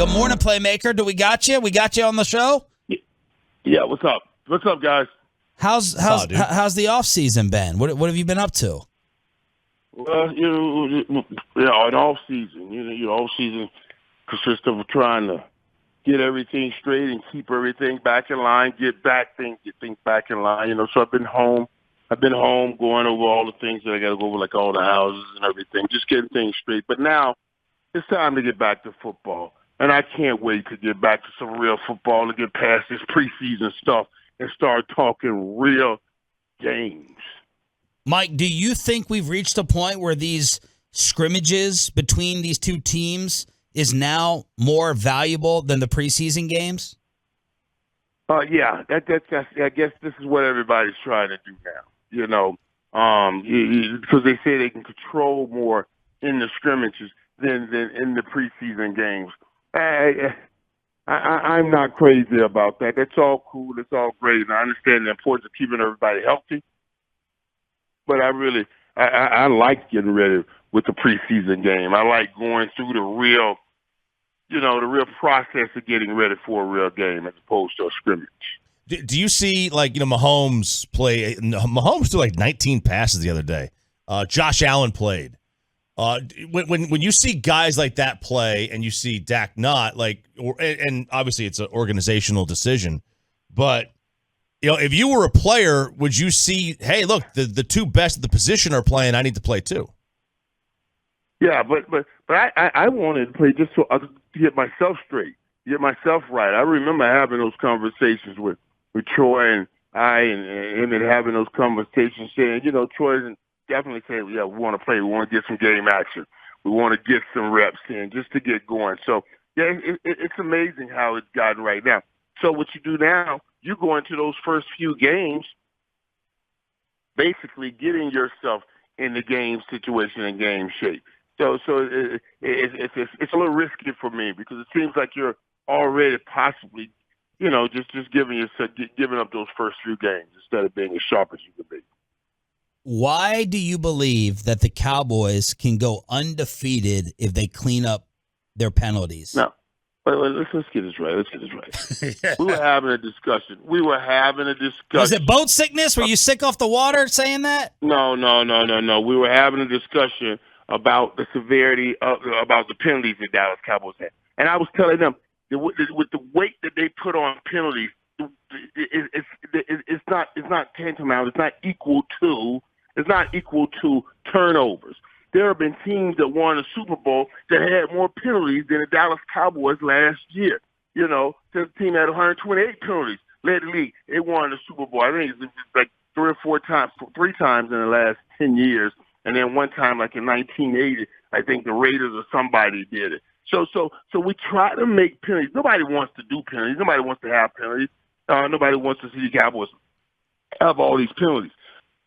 Good morning, playmaker. Do we got you? We got you on the show? Yeah, what's up? What's up, guys? How's the off season been? What have you been up to? Well, an off season. Off season consists of trying to get everything straight and keep everything back in line, get things back in line. So I've been home. Going over all the things that I got to go over, like all the houses and everything, just getting things straight. But now it's time to get back to football. And I can't wait to get back to some real football, to get past this preseason stuff and start talking real games. Mike, do you think we've reached a point where these scrimmages between these two teams is now more valuable than the preseason games? Yeah, that's I guess this is what everybody's trying to do now. Because they say they can control more in the scrimmages than in the preseason games. I'm not crazy about that. That's all cool. It's all great. And I understand the importance of keeping everybody healthy. But I like getting ready with the preseason game. I like going through the real process of getting ready for a real game as opposed to a scrimmage. Do you see, Mahomes play? Mahomes threw 19 passes the other day. Josh Allen played. When you see guys like that play and you see Dak not, and obviously it's an organizational decision, but if you were a player, would you see, hey, look, the two best at the position are playing, I need to play too? Yeah, but I wanted to play just so I could get myself straight, get myself right. I remember having those conversations with Troy and him, and having those conversations saying, Troy definitely saying, yeah, we want to play. We want to get some game action. We want to get some reps in just to get going. So, yeah, it's amazing how it's gotten right now. So what you do now, you go into those first few games basically getting yourself in the game situation and game shape. So it's a little risky for me because it seems like you're already possibly, just giving up those first few games instead of being as sharp as you could be. Why do you believe that the Cowboys can go undefeated if they clean up their penalties? No, but let's get this right. Yeah. We were having a discussion. Was it boat sickness? Were you sick off the water saying that? No. We were having a discussion about the severity about the penalties that Dallas Cowboys had, and I was telling them that with the weight that they put on penalties, it's not tantamount. It's not equal to turnovers. There have been teams that won a Super Bowl that had more penalties than the Dallas Cowboys last year. The team had 128 penalties, led the league. It won the Super Bowl. I think it's like three times in the last 10 years. And then one time, like in 1980, I think the Raiders or somebody did it. So we try to make penalties. Nobody wants to do penalties. Nobody wants to have penalties. Nobody wants to see the Cowboys have all these penalties.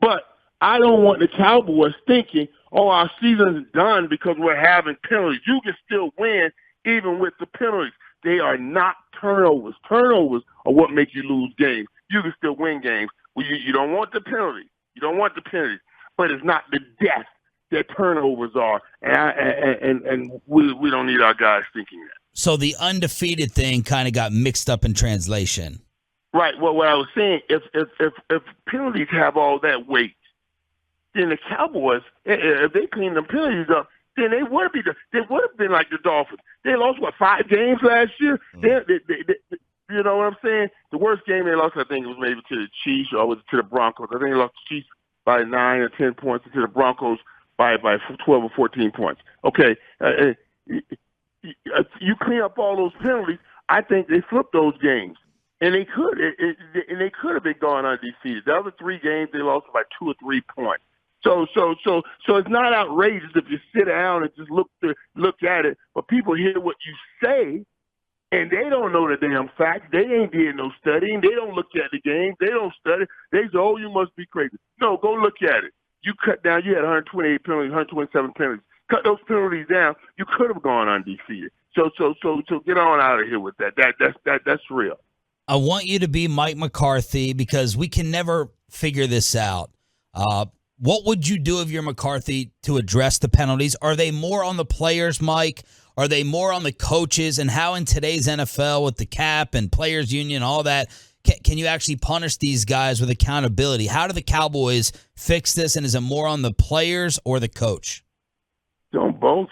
But I don't want the Cowboys thinking, our season's done because we're having penalties. You can still win even with the penalties. They are not turnovers. Turnovers are what make you lose games. You can still win games. You don't want the penalties. But it's not the death that turnovers are. And we don't need our guys thinking that. So the undefeated thing kind of got mixed up in translation. Right. Well, what I was saying, if penalties have all that weight, then the Cowboys, if they clean the penalties up, then they would have been like the Dolphins. They lost 5 games last year. They, you know what I'm saying? The worst game they lost, I think, was maybe to the Chiefs or was it to the Broncos. I think they lost the Chiefs by 9 or 10 points, and to the Broncos by 12 or 14 points. Okay, you clean up all those penalties. I think they flipped those games. And they could, and they could have been gone undefeated. The other 3 games they lost by 2 or 3 points. So it's not outrageous if you sit down and just look at it. But people hear what you say, and they don't know the damn facts. They ain't did no studying. They don't look at the game. They don't study. They say, "Oh, you must be crazy." No, go look at it. You cut down. You had 128 penalties, 127 penalties. Cut those penalties down. You could have gone undefeated. So get on out of here with that. That's real. I want you to be Mike McCarthy because we can never figure this out. What would you do if you're McCarthy to address the penalties? Are they more on the players, Mike, Are they more on the coaches? And how in today's NFL with the cap and players union, all that, can you actually punish these guys with accountability? How do the Cowboys fix this, and is it more on the players or the coach? It's on both.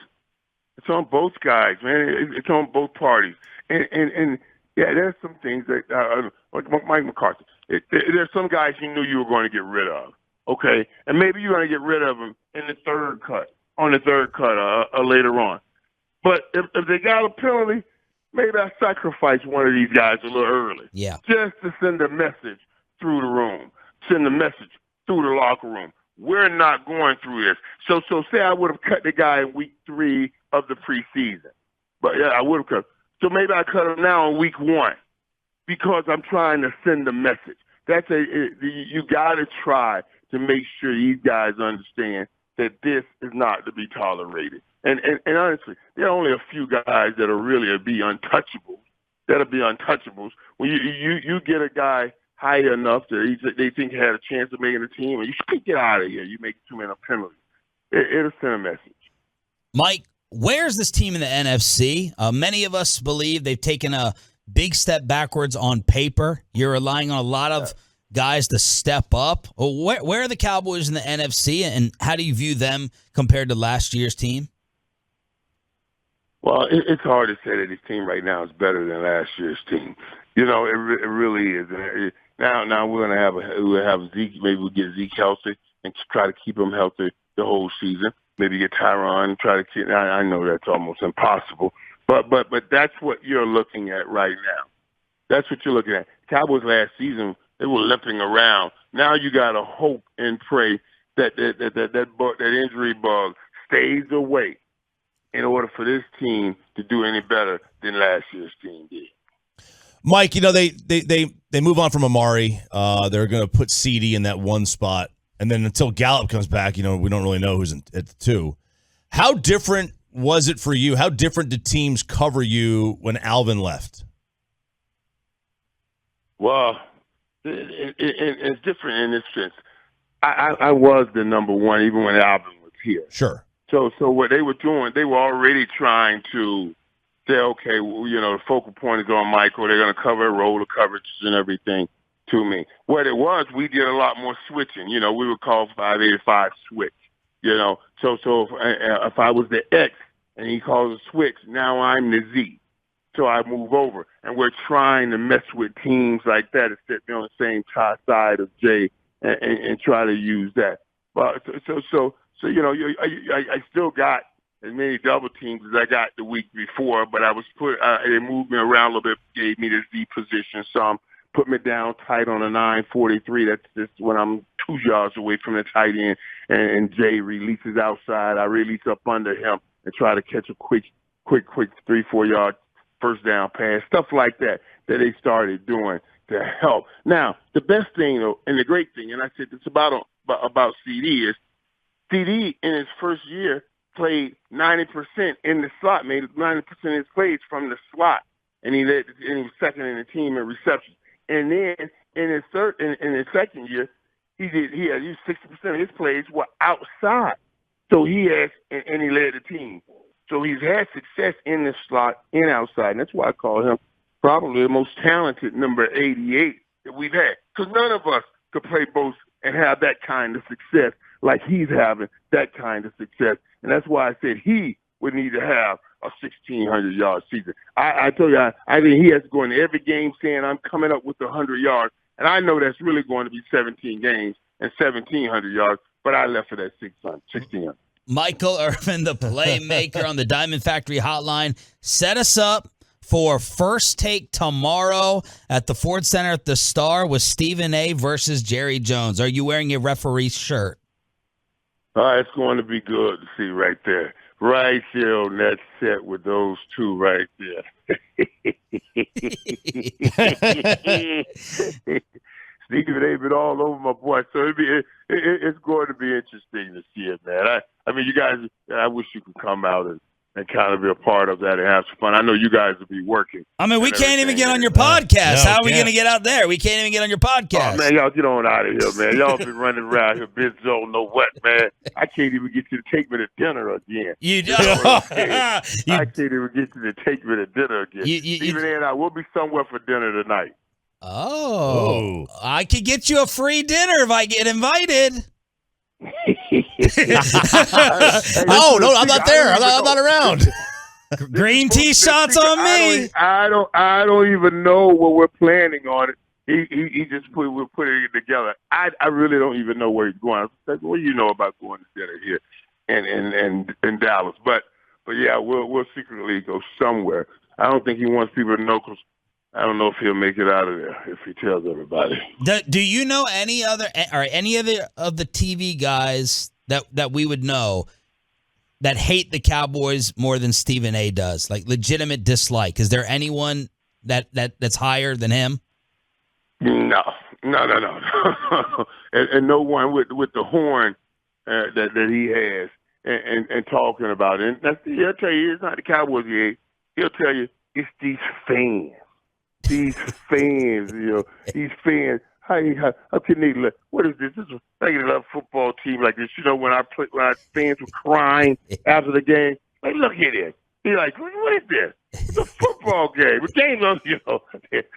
It's on both guys, man. It's on both parties. And yeah, there's some things that, like Mike McCarthy, there's some guys you knew you were going to get rid of, okay? And maybe you're going to get rid of them on the third cut later on. But if they got a penalty, maybe I sacrifice one of these guys a little early. Yeah. Just to send a message through the room, send a message through the locker room. We're not going through this. So say I would have cut the guy in week 3 of the preseason. But, yeah, I would have cut. So maybe I cut him now in week 1 because I'm trying to send a message. You got to try to make sure these guys understand that this is not to be tolerated. And honestly, there are only a few guys that'll really be untouchables. When you get a guy high enough that they think he had a chance of making the team, and you should get out of here. You make too many penalties. It'll send a message. Mike, where's this team in the NFC? Many of us believe they've taken a big step backwards on paper. You're relying on a lot of guys to step up. Where are the Cowboys in the NFC, and how do you view them compared to last year's team? Well, it's hard to say that this team right now is better than last year's team. You know, it really is. Now we'll have Zeke. Maybe we'll get Zeke healthy and try to keep him healthy the whole season. Maybe get Tyron and try to keep. I know that's almost impossible, but that's what you're looking at right now. That's what you're looking at. Cowboys last season, they were limping around. Now you got to hope and pray that injury bug stays away in order for this team to do any better than last year's team did. Mike, you know, they move on from Amari. They're going to put CD in that one spot. And then until Gallup comes back, you know, we don't really know who's at the 2. How different was it for you? How different did teams cover you when Alvin left? Well, it's different in this sense. I was the number one even when Alvin was here. Sure. So what they were doing, they were already trying to say, okay, well, you know, the focal point is on Michael. They're going to cover a roll of coverages and everything to me. What it was, we did a lot more switching. You know, we would call 585 switch. You know, so if I was the X and he calls a switch, now I'm the Z. So I move over, and we're trying to mess with teams like that and sit on the same side of J and try to use that. But so you know, I still got as many double teams as I got the week before, but I was they moved me around a little bit, gave me the Z position some, put me down tight on a 943. That's just when I'm 2 yards away from the tight end, and Jay releases outside. I release up under him and try to catch a quick 3-4 yard first down pass, stuff like that they started doing to help. Now, the best thing, though, and the great thing, and I said this about CD, is CD in his first year played 90% in the slot, made 90% of his plays from the slot, and he was second in the team in receptions. And then in his second year, he used 60% of his plays were outside. So he led the team. So he's had success in the slot and outside. And that's why I call him probably the most talented number 88 that we've had. Because none of us could play both and have that kind of success like he's having that kind of success. And that's why I said he would need to have a 1,600-yard season. I told you, I think he has to go into every game saying I'm coming up with 100 yards. And I know that's really going to be 17 games and 1,700 yards, but I left it at 1,600. Michael Irvin, the playmaker on the Diamond Factory Hotline. Set us up for First Take tomorrow at the Ford Center at the Star with Stephen A. versus Jerry Jones. Are you wearing your referee's shirt? It's going to be good to see right there. Right here on that set with those two right there. Stephen A. been all over my boy, so it's going to be interesting to see it, man. I mean, you guys, I wish you could come out and kind of be a part of that and have some fun. I know you guys will be working. I mean, we can't even get on your podcast. No, How are we can't. going to get out there? We can't even get on your podcast. Oh, man, y'all get on out of here, man. Y'all been running around here, bitch, don't know what, man. I can't even get you to take me to dinner again. You do. I can't even get you to take me to dinner again. Even then, I will be somewhere for dinner tonight. Oh, I could get you a free dinner if I get invited. Oh, no, I'm not there. I'm not around. Green tea shots on me. I don't even know what we're planning on it. He just we're putting it together. I really don't even know where he's going. That's what you know about going to dinner here in Dallas. But yeah, we'll secretly go somewhere. I don't think he wants people to know because I don't know if he'll make it out of there if he tells everybody. Do you know any other of the TV guys that we would know that hate the Cowboys more than Stephen A. does? Like legitimate dislike. Is there anyone that's higher than him? No. and no one with the horn that he has and talking about it. And he'll tell you it's not the Cowboys he hates. He'll tell you it's these fans. These fans, these fans. How can they? What is this? This is like a football team like this. When our fans were crying after the game, like, look at this. He's like, what is this? It's a football game. A game of,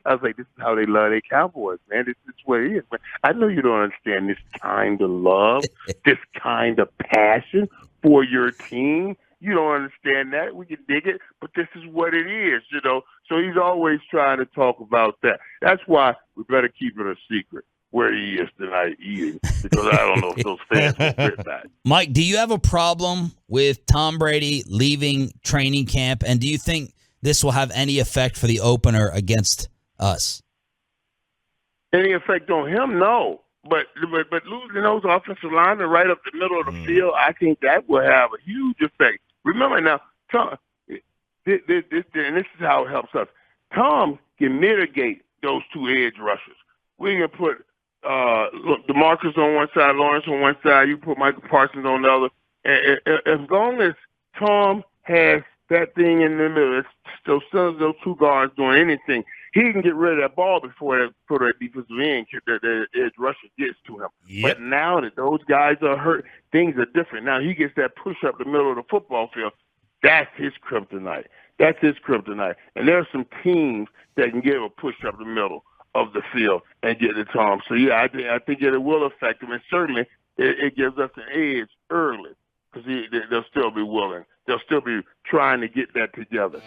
I was like, this is how they love their Cowboys, man. This is what it is, man. I know you don't understand this kind of love, this kind of passion for your team. You don't understand that. We can dig it, but this is what it is, So he's always trying to talk about that. That's why we better keep it a secret where he is tonight eating, because I don't know if those fans will fit that. Mike, do you have a problem with Tom Brady leaving training camp, and do you think this will have any effect for the opener against us? Any effect on him? No. But losing those offensive linemen right up the middle of the field, I think that will have a huge effect. Remember now, Tom, and this is how it helps us. Tom can mitigate those two edge rushers. We can put DeMarcus on one side, Lawrence on one side. You put Michael Parsons on the other. As long as Tom has that thing in the middle, so those two guards doing anything, he can get rid of that ball before that defensive end, the edge rusher gets to him. Yep. But now that those guys are hurt, things are different. Now he gets that push up the middle of the football field. That's his kryptonite. And there are some teams that can give a push up the middle of the field and get to Tom. So, yeah, I think it will affect him. And certainly it gives us an edge early because they'll still be willing. They'll still be trying to get that together.